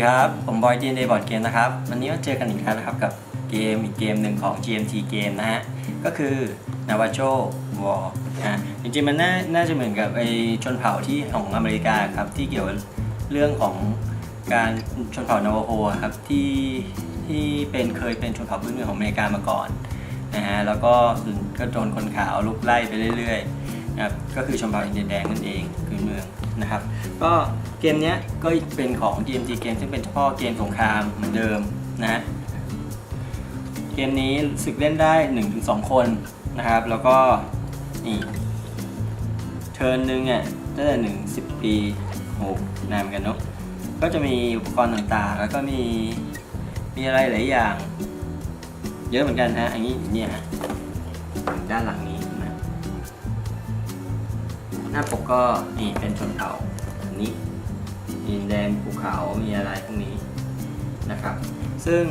ครับผมบอยจีนเดย์บอร์ดเกมนะครับวันนี้มาเจอกันอีกแล้วนะครับกับอีกเกมหนึ่งของ GMT เกมนะฮะก็คือ Navajo War จริงๆมันน่าจะเหมือนกับไอชนเผ่าที่ของอเมริกาครับที่เกี่ยวกับเรื่องของการชนเผ่านาวาโฮครับที่เคยเป็นชนเผ่าพื้นเมืองของอเมริกามาก่อนนะฮะแล้วก็โดนคนขาวลุกไล่ไปเรื่อยๆนะครับก็คือชนเผ่าอินเดียนแดงนั่นเองพื้นเมืองนะครับก็เกมนี้ก็เป็นของ GMT เกมซึ่งเป็นเฉพาะเกมสงครามเหมือนเดิมนะฮะเกมนี้สึกเล่นได้ 1-2 คนนะครับแล้วก็นี่เทิร์นนึงอ่ะตั้งแต่10 ปีโหนานเหมือนกันเนาะก็จะมีอุปกรณ์ต่างๆแล้วก็มีอะไรหลายอย่างเยอะเหมือนกันฮะอันนี้เนี่ยด้านหลังนี้นะหน้าปกก็นี่เป็นชนเผ่าอันนี้มีแดงภูเขามีอะไรพวกนี้นะครับซึ่ง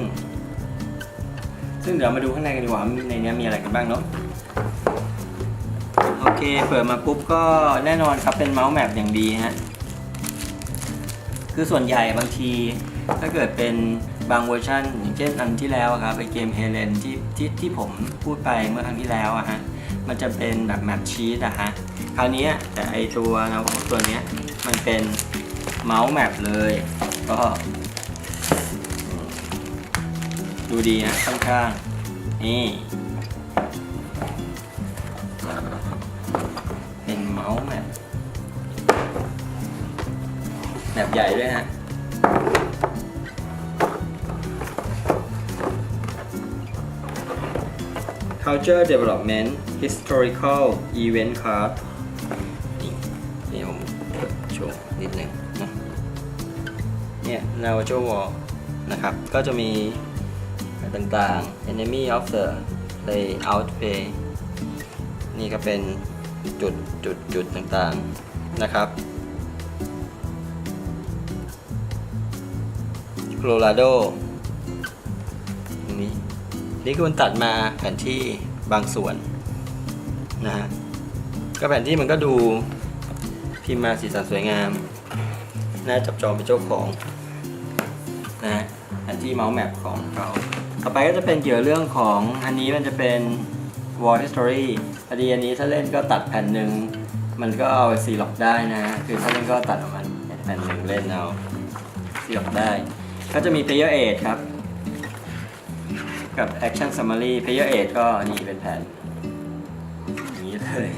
เดี๋ยวมาดูข้างในกันดีกว่าในนี้มีอะไรกันบ้างเนาะโอเคเปิดมาปุ๊บก็แน่นอนครับเป็นเมาส์แมปอย่างดีฮะคือส่วนใหญ่บางทีถ้าเกิดเป็นบางเวอร์ชันอย่างเช่นอันที่แล้วครับไอเกมเฮเลนที่ผมพูดไปเมื่อครั้งที่แล้วอะฮะมันจะเป็นแบบแมปชีตอะฮะคราวนี้แต่ไอตัวนะตัวเนี้ยมันเป็นเมาส์แมปเลยก็ดูดีนะข้างๆนี่เป็นเมาส์แมปใหญ่ด้วยฮะCulture Development Historical Event Card นี่ผมโชว์นิดหนึ่งนะเนี่ย Navajo War นะครับก็จะมีต่างๆ Enemy of the Layout Play นี่ก็เป็นจุดต่างๆนะครับโคโลราโดนี่คือมันตัดมาแผนที่บางส่วนนะฮะก็แผนที่มันก็ดูพิมพ์มาสีสันสวยงามน่าจับจองเป็นเจ้าของนะฮะแผนที่เมาส์แมปของเขาต่อไปก็จะเป็นเกี่ยวเรื่องของอันนี้มันจะเป็น War History พอดีอันนี้ถ้าเล่นก็ตัดแผ่นหนึ่งมันก็เอาซีล็อกได้นะคือถ้าเล่นก็ตัดออกมาแผ่นหนึ่งเล่นเอาซีล็อกได้ก็จะมี Player Aid ครับกับ Action Summary Player Aid ก็นี่เป็นแผนอย่างนี้เลย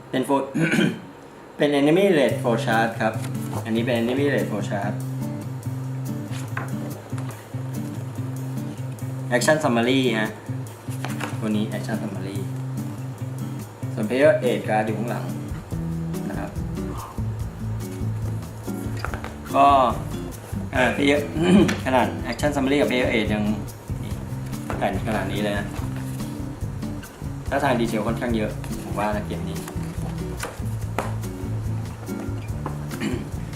เป็นเป็น Enemy Rate Flowchart ครับอันนี้เป็น Enemy Rate Flowchart Action Summary ฮะตัวนี้ Action Summary ส่วน Player Aid การ์ดอยู่ข้างหลังนะครับก็Player ขนาด Action Summary กับ Player Aid ยังแผ่นขนาดนี้เลยนะถ้าทางดีเทลค่อนข้างเยอะผมว่านะเกมนี้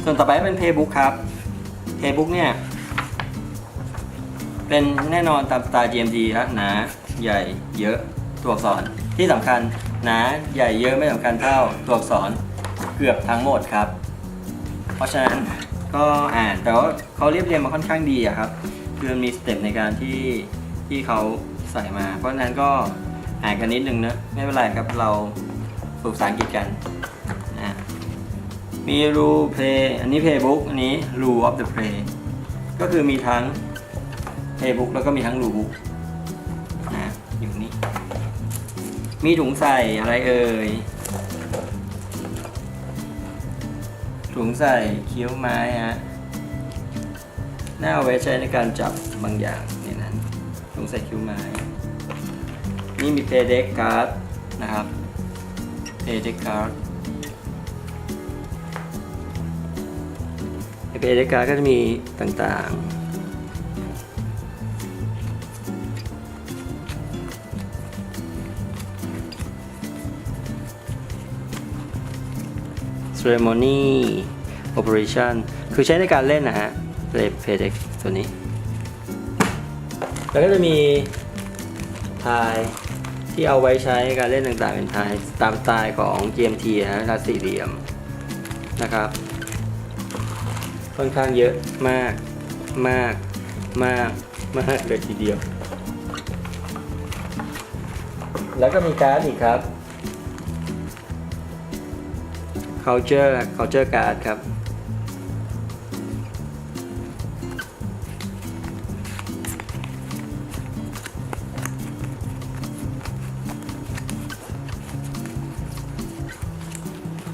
ส่วนต่อไปเป็น Playbook ครับ Playbook เนี่ยเป็นแน่นอนตามสไตล์ GMT ครับหนาใหญ่เยอะตัวอักษรที่สำคัญหนาใหญ่เยอะไม่สำคัญเท่าตัวอักษรเกือบทั้งหมดครับเพราะฉะนั้นก็อ่านแต่ว่าเขาเรียบเรียงมาค่อนข้างดีอะครับคือมันมีสเต็ปในการที่เขาใส่มาเพราะฉะนั้นก็อ่านกันนิดนึงนะไม่เป็นไรครับเราฝึกภาษาอังกฤษกันนะมี rule play อันนี้ playbook อันนี้ rule of the play ก็คือมีทั้ง playbook แล้วก็มีทั้ง rule book นะอยู่นี่มีถุงใส่อะไรเอ่ยถุงใส่คิ้วไม้ฮะน่าเอาไว้ใช้ในการจับบางอย่างในนั้นถุงใส่คิ้วไม้นี่มี Play Deck Card นะครับ Play Deck Card Play Deck Card ก็จะมีต่างๆCeremony Operation คือใช้ในการเล่นนะฮะ Play Deck ตัวนี้แล้วก็จะมีทายที่เอาไว้ใช้ในการเล่นต่างๆเป็นทายตามสไตล์ของ GMT นะฮะสี่เหลี่ยมนะครับ ค่อนข้างเยอะมากมากมากมากเลยทีเดียวแล้วก็มีการ์ดอีกครับ culture card ครับ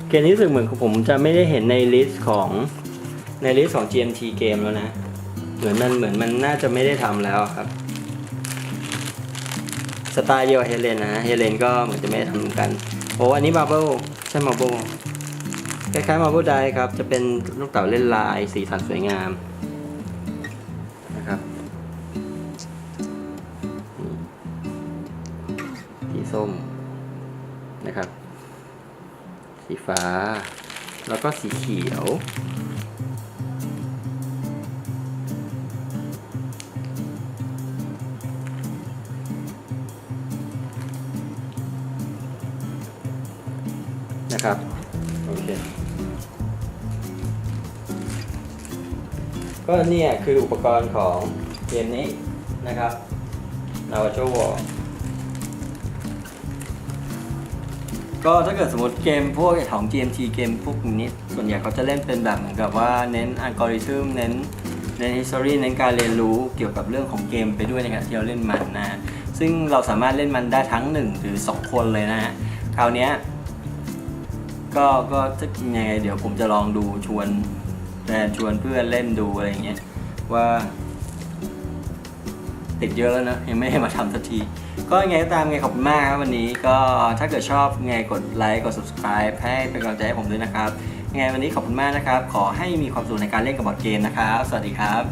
เกมนี้รู้สึกเหมือนผมจะไม่ได้เห็นในลิสต์ของGMT เกมแล้วนะเหมือนมันน่าจะไม่ได้ทำแล้วครับสไตล์เดียวกับเฮเลนนะเฮเลนก็เหมือนจะไม่ได้ทำเหมือนกันโอ้อันนี้มาร์เบิลใช่มาร์เบิลคล้ายๆมาร์เบิลไดครับจะเป็นลูกเต๋าเล่นลายสีสันสวยงามนะครับสีส้มนะครับสีฟ้าแล้วก็สีเขียวนะครับโอเคก็เนี่ยคืออุปกรณ์ของเกมนี้นะครับ Navajo War ก็ถ้าเกิดสมมติเกมพวกของ GMT เกมพวกนี้ส่วนใหญ่เขาจะเล่นเป็นแบบเหมือนกับว่าเน้นอัลกอริทึมเน้น history เน้นการเรียนรู้เกี่ยวกับเรื่องของเกมไปด้วยในการที่เราเล่นมันนะซึ่งเราสามารถเล่นมันได้ทั้ง1หรือ2คนเลยนะฮะคราวนี้ก็จะยังไงเดี๋ยวผมจะลองดูชวนแฟนชวนเพื่อนเล่นดูอะไรอย่างเงี้ยว่าติดเยอะแล้วนะยังไม่ได้มาทำสักทีก็ยังไงก็ตามไงขอบคุณมากครับวันนี้ก็ถ้าเกิดชอบไงกดไลค์กด subscribe ให้เป็นกำลังใจให้ผมด้วยนะครับยังไงวันนี้ขอบคุณมากนะครับขอให้มีความสุขในการเล่นกับบอร์ดเกมนะครับสวัสดีครับ